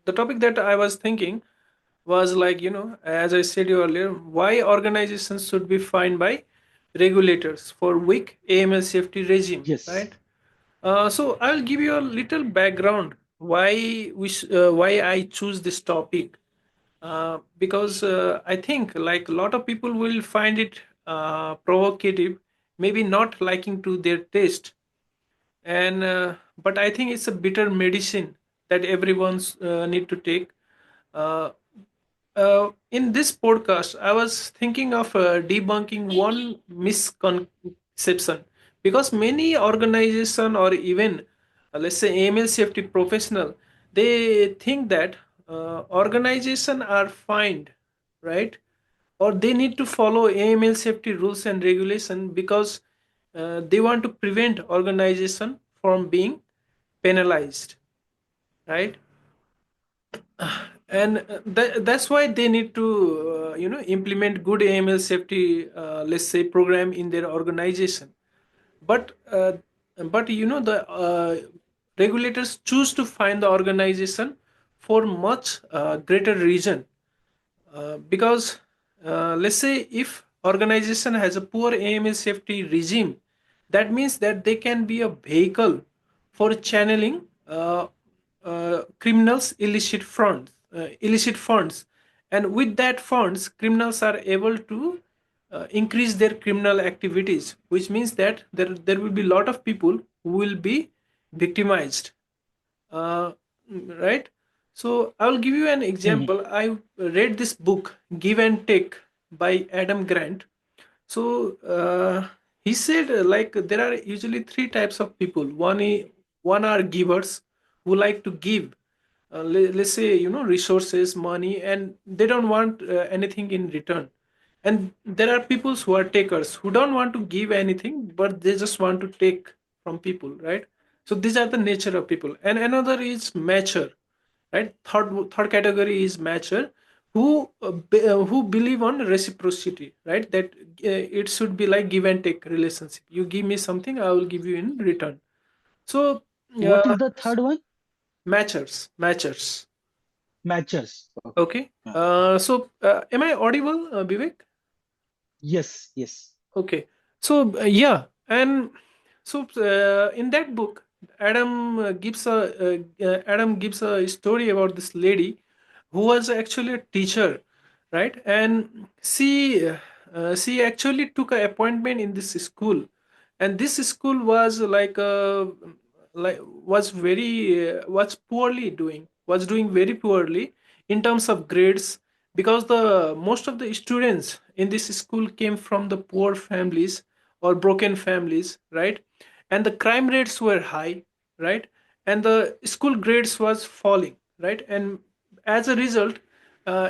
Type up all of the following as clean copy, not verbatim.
the topic that I was thinking was like, as I said earlier, why organizations should be fined by regulators for weak AML safety regime, Yes. right? So I'll give you a little background why I choose this topic. Because I think like a lot of people will find it provocative, maybe not liking to their taste, and but I think it's a bitter medicine that everyone's need to take. Uh, in this podcast, I was thinking of debunking one misconception, because many organization or even let's say AML safety professional, they think that organization are fined, right? Or they need to follow AML safety rules and regulation because they want to prevent organization from being penalized, right? And that's why they need to implement good AML safety, let's say, program in their organization. But the regulators choose to find the organization for much greater reason, because let's say if organization has a poor AML safety regime, that means that they can be a vehicle for channeling criminals illicit funds, and with that funds criminals are able to increase their criminal activities, which means that there will be a lot of people who will be victimized, uh, right? So I will give you an Mhm. example. I read this book, Give and Take, by Adam Grant. So he said, like, there are usually three types of people. One are givers who like to give, let's say, resources, money, and they don't want anything in return. And there are people who are takers who don't want to give anything, but they just want to take from people, right? So these are the nature of people. And another is matcher, right? Third category is matcher, who believe on reciprocity, right? That it should be like give and take relationship. You give me something, I will give you in return. So What is uh, the third one? matchers. Matchers. Okay. Okay. So am I audible, Vivek? Yes, yes. Okay. So yeah, and so in that book, Adam gives a story about this lady who was actually a teacher, right? And she actually took an appointment in this school, and this school was like was doing very poorly in terms of grades, because the most of the students in this school came from the poor families or broken families, right? And the crime rates were high, right? And the school grades was falling, right? And as a result,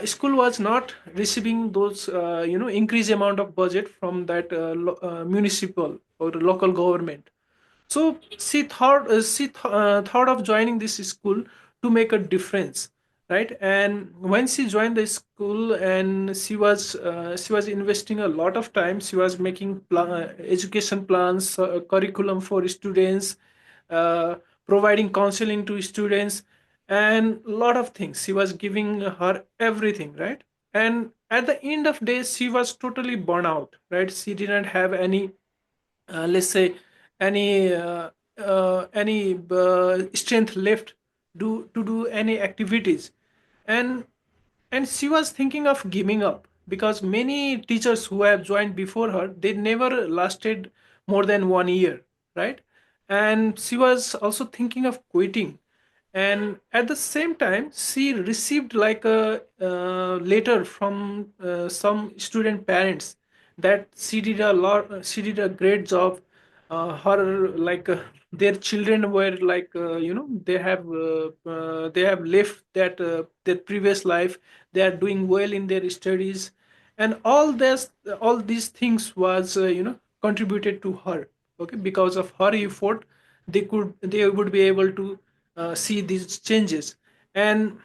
school was not receiving those increased amount of budget from that municipal or local government. So she thought of joining this school to make a difference, right? And when she joined the school, and she was investing a lot of time. She was making education plans, curriculum for students, uh, providing counseling to students, and a lot of things. She was giving her everything, right? And at the end of days, she was totally burnt out, right? She didn't have any, let's say, any strength left to do any activities. And and she was thinking of giving up, because many teachers who have joined before her, they never lasted more than 1 year, right? And she was also thinking of quitting. And at the same time, she received like a letter from some student parents that she did a great job. Her like their children were like, they have left that their previous life. They are doing well in their studies, and all these things was contributed to her. Okay, because of her effort, they would be able to see these changes. And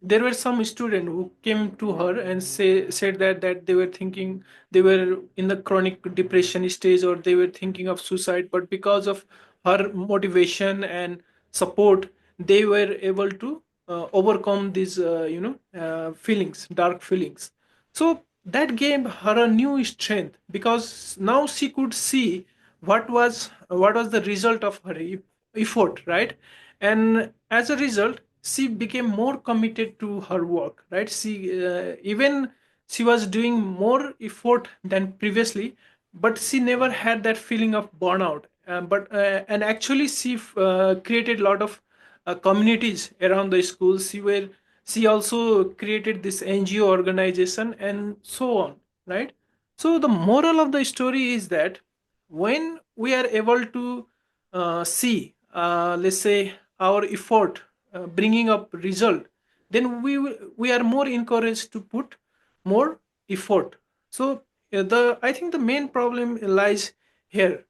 there were some students who came to her and said that they were thinking, they were in the chronic depression stage, or they were thinking of suicide, but because of her motivation and support, they were able to overcome these feelings, dark feelings. So that gave her a new strength, because now she could see what was the result of her effort, right? And as a result, she became more committed to her work, right? Even she was doing more effort than previously, but she never had that feeling of burnout. But and actually she created a lot of communities around the school. She also created this NGO organization and so on, right? So the moral of the story is that when we are able to see, let's say, our effort bringing up result, then we are more encouraged to put more effort. So the I think the main problem lies here.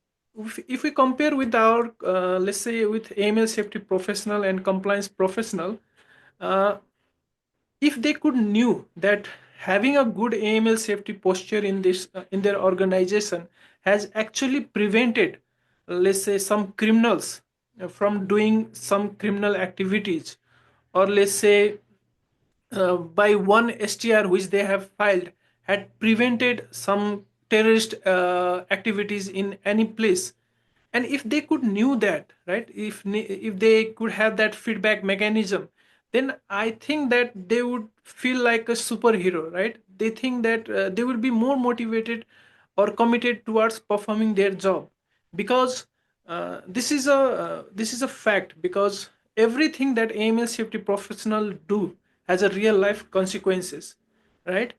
If we compare with our let's say with AML safety professional and compliance professional, uh, if they could knew that having a good AML safety posture in their organization has actually prevented, let's say, some criminals from doing some criminal activities, or let's say by one STR which they have filed had prevented some terrorist activities in any place. And if they could knew that, right, if they could have that feedback mechanism, then I think that they would feel like a superhero, right? They think that they will be more motivated or committed towards performing their job, because this is a fact, because everything that AML safety professional do has a real life consequences, right?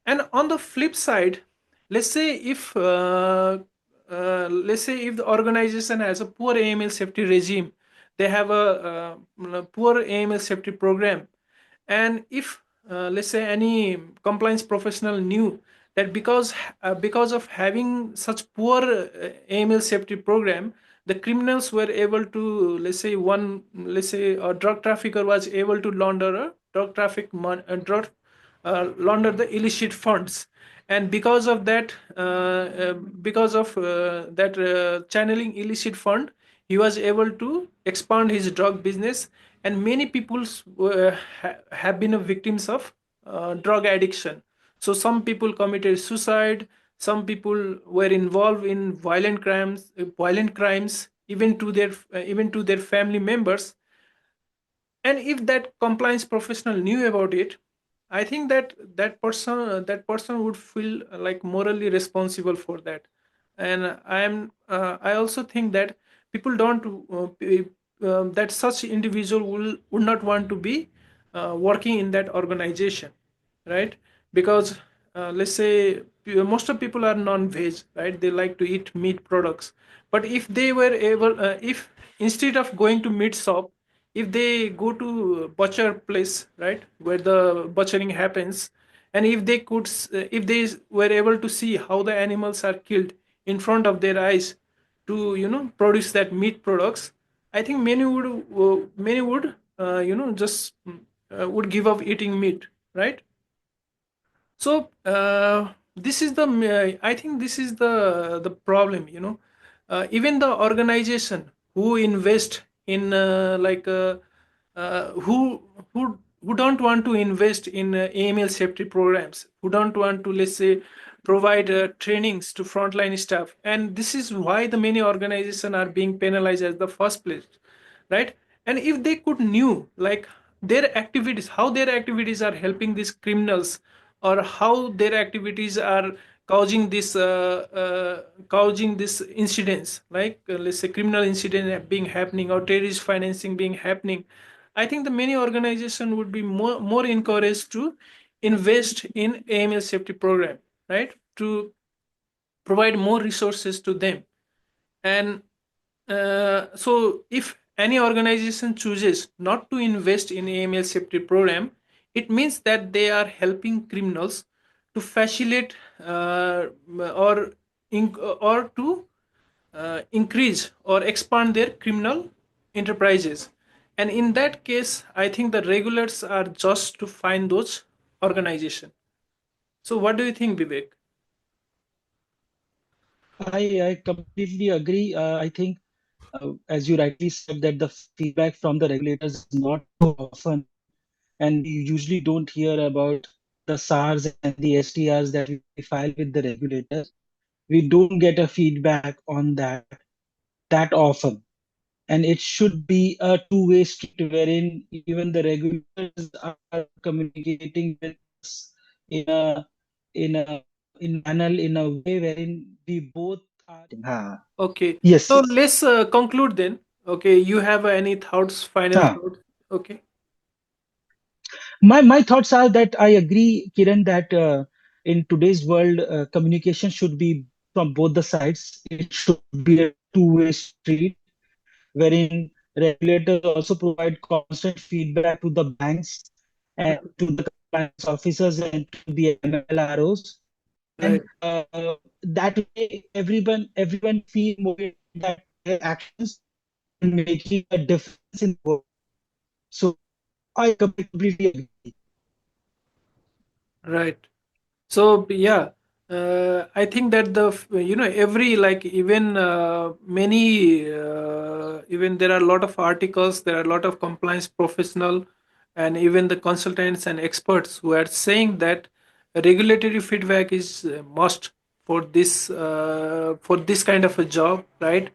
And on the flip side, let's say if let's say if the organization has a poor AML safety regime, they have a poor AML safety program, and if let's say any compliance professional knew that because of having such poor AML safety program, the criminals were able to, let's say a drug trafficker was able to launder a drug launder the illicit funds, and because of that because of that channeling illicit fund, he was able to expand his drug business, and many people have been victims of drug addiction. So some people committed suicide, some people were involved in violent crimes, even to their family members. And if that compliance professional knew about it, I think that that person would feel like morally responsible for that. And I also think that people don't that such individual would not want to be working in that organization, right? Because let's say most of people are non-veg, right? They like to eat meat products. But if they were able if instead of going to meat shop, if they go to butcher place, right, where the butchering happens, and if they were able to see how the animals are killed in front of their eyes to produce that meat products, I think many would just would give up eating meat, right? So this is the I think this is the problem, even the organization who invest in who don't want to invest in AML safety programs, who don't want to, let's say, provide trainings to frontline staff, and this is why the many organizations are being penalized at the first place, right? And if they could knew like their activities, how their activities are helping these criminals, or how their activities are causing this incidents, like let's say criminal incident being happening or terrorist financing being happening, I think the many organization would be more encouraged to invest in AML safety program, right, to provide more resources to them. And so if any organization chooses not to invest in AML safety program, it means that they are helping criminals to facilitate or or to increase or expand their criminal enterprises. And in that case, I think the regulators are just to find those organizations. So what do you think, Vivek? I completely agree. I think, as you rightly said, that the feedback from the regulators is not so often. and we usually don't hear about the SARs and the STRs that we file with the regulators. We don't get a feedback on that often. And it should be a two-way street wherein even the regulators are communicating with us in a in a way wherein we both are. Okay, Yes, so yes. let's conclude then. Okay, you have any thoughts, final Ah, thoughts? Okay. my thoughts are that I agree, Kiran, that in today's world, communication should be from both the sides. It should be a two-way street wherein regulators also provide constant feedback to the banks and Okay. to the compliance officers and to the MLROs. And Right. that way, everyone feel motivated that their actions are making a difference in the world. So I completely agree. Right. So yeah, I think that every, like, even many even there are a lot of articles, there are a lot of compliance professional, and even the consultants and experts who are saying that regulatory feedback is must for this kind of a job, right?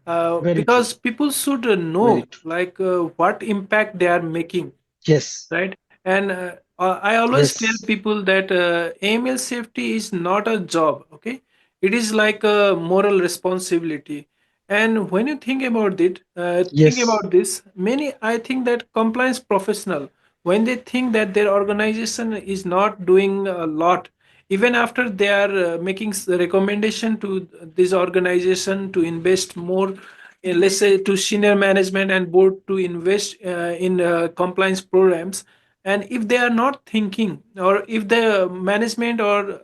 Very true. Because people should know, Very true. like, what impact they are making, Yes. right? And I always tell Yes. people that AML safety is not a job, okay? It is like a moral responsibility. And when you think about it, think Yes. about this, many, I think that compliance professional, when they think that their organization is not doing a lot, even after they are making recommendation to this organization to invest more, let's say to senior management and board to invest in compliance programs, and if they are not thinking, or if the management or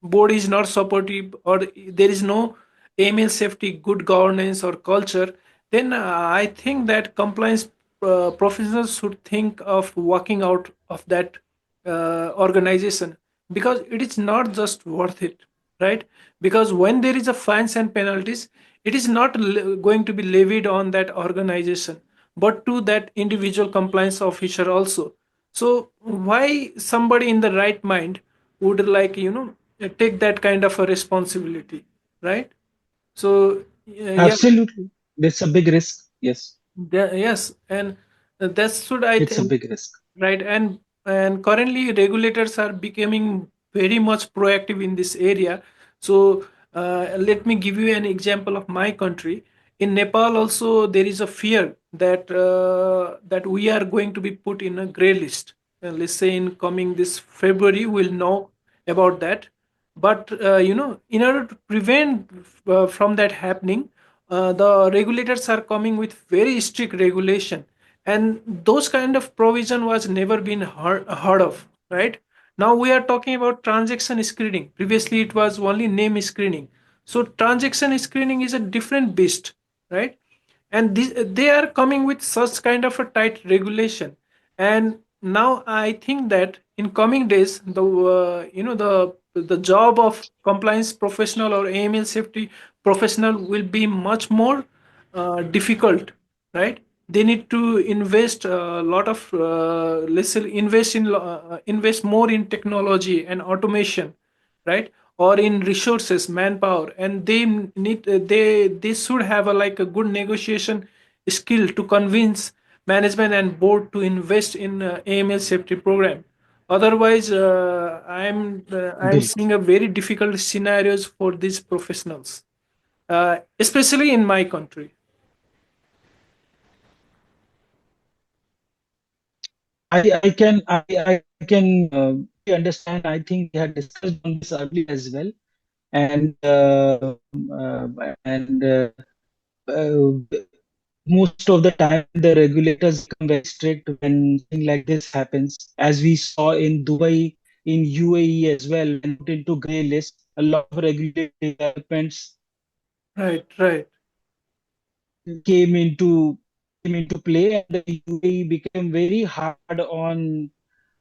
board is not supportive, or there is no AML safety good governance or culture, then I think that compliance professionals should think of walking out of that organization, because it is not just worth it, right? Because when there is a fines and penalties, it is not going to be levied on that organization, but to that individual compliance officer also. So why somebody in the right mind would, like, take that kind of a responsibility, right? So yeah, Absolutely. That's a big risk. Yes. yes, and that should, I It's a think, big risk. right. And currently regulators are becoming very much proactive in this area. So let me give you an example of my country. In Nepal also, there is a fear that that we are going to be put in a gray list. Let's say in coming this February, we'll know about that. But in order to prevent from that happening, the regulators are coming with very strict regulation, and those kind of provision was never been heard of, right? Now we are talking about transaction screening. Previously it was only name screening. So transaction screening is a different beast, right? And they are coming with such kind of a tight regulation. And now I think that in coming days, the job of compliance professional or AML safety professional will be much more difficult, right? They need to invest a lot of, let's say, invest more in technology and automation, right? Or in resources, manpower, and they should have a, like, a good negotiation skill to convince management and board to invest in AML safety program. Otherwise I'm Bill. seeing a very difficult scenarios for these professionals, especially in my country. I can understand. I think we had discussed on this earlier as well, and and uh, most of the time the regulators become very strict when something like this happens, as we saw in Dubai, in UAE as well, when put into grey list. A lot of regulatory developments Right, right. came into came into play, and the UAE became very hard on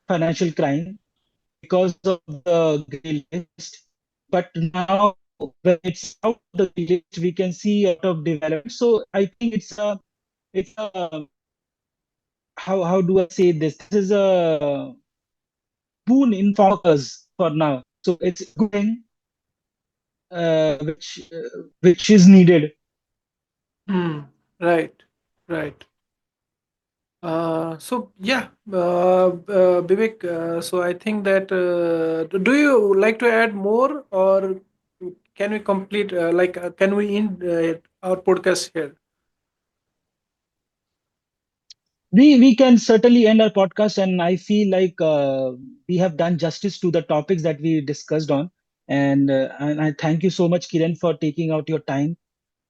financial crime because of the grey list. But now, when it's out of the grey list, we can see a lot of development. So I think it's a how do I say this? This is a boon informed workers for now. So it's a good thing which is needed. Hmm. Right. Right. So yeah, Vivek. So I think that do you like to add more, or can we complete? Can we end our podcast here? We can certainly end our podcast, and I feel like we have done justice to the topics that we discussed on. And I thank you so much, Kiran, for taking out your time.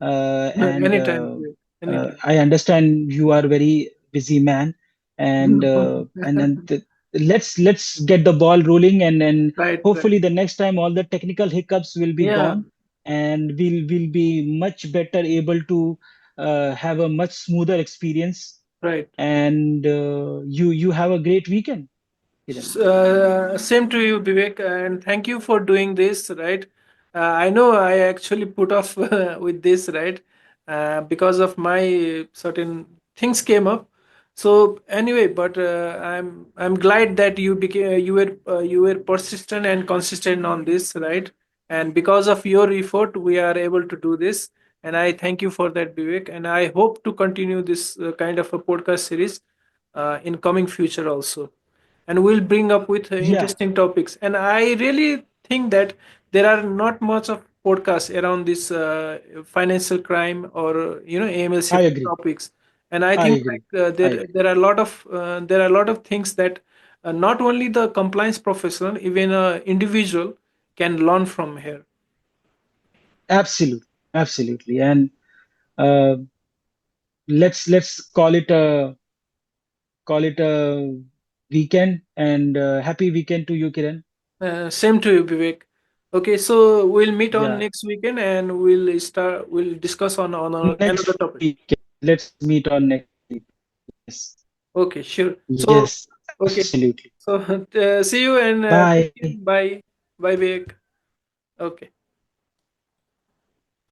No, And anytime, Vivek. Anytime. I understand you are a very busy man, and then let's get the ball rolling, and Right. Right. hopefully the next time all the technical hiccups will be Yeah. gone, and we'll be much better able to have a much smoother experience. Right. And you have a great weekend, Kiran. Same to you, Vivek, and thank you for doing this. Right, I know I actually put off with this, right, because of my certain things came up. So anyway, but I'm glad that you were persistent and consistent on this, right, and because of your effort, we are able to do this, and I thank you for that, Vivek, and I hope to continue this kind of a podcast series in coming future also, and we'll bring up with Yeah, interesting topics. And I really think that there are not much of podcasts around this financial crime or I AMLCFT agree. topics. And I I think agree. like I there agree. there are a lot of things that not only the compliance professional, even a individual can learn from here. Absolutely, absolutely. And uh, let's call it a weekend, and happy weekend to you, Kiran. Same to you, Vivek. Okay, so we'll meet on Yeah, next weekend and we'll discuss on next another topic. weekend. Let's meet on next week. Yes, Okay, sure. So, yes, okay. absolutely. So, see you and Bye. take care. Bye. Bye, Vivek. Okay.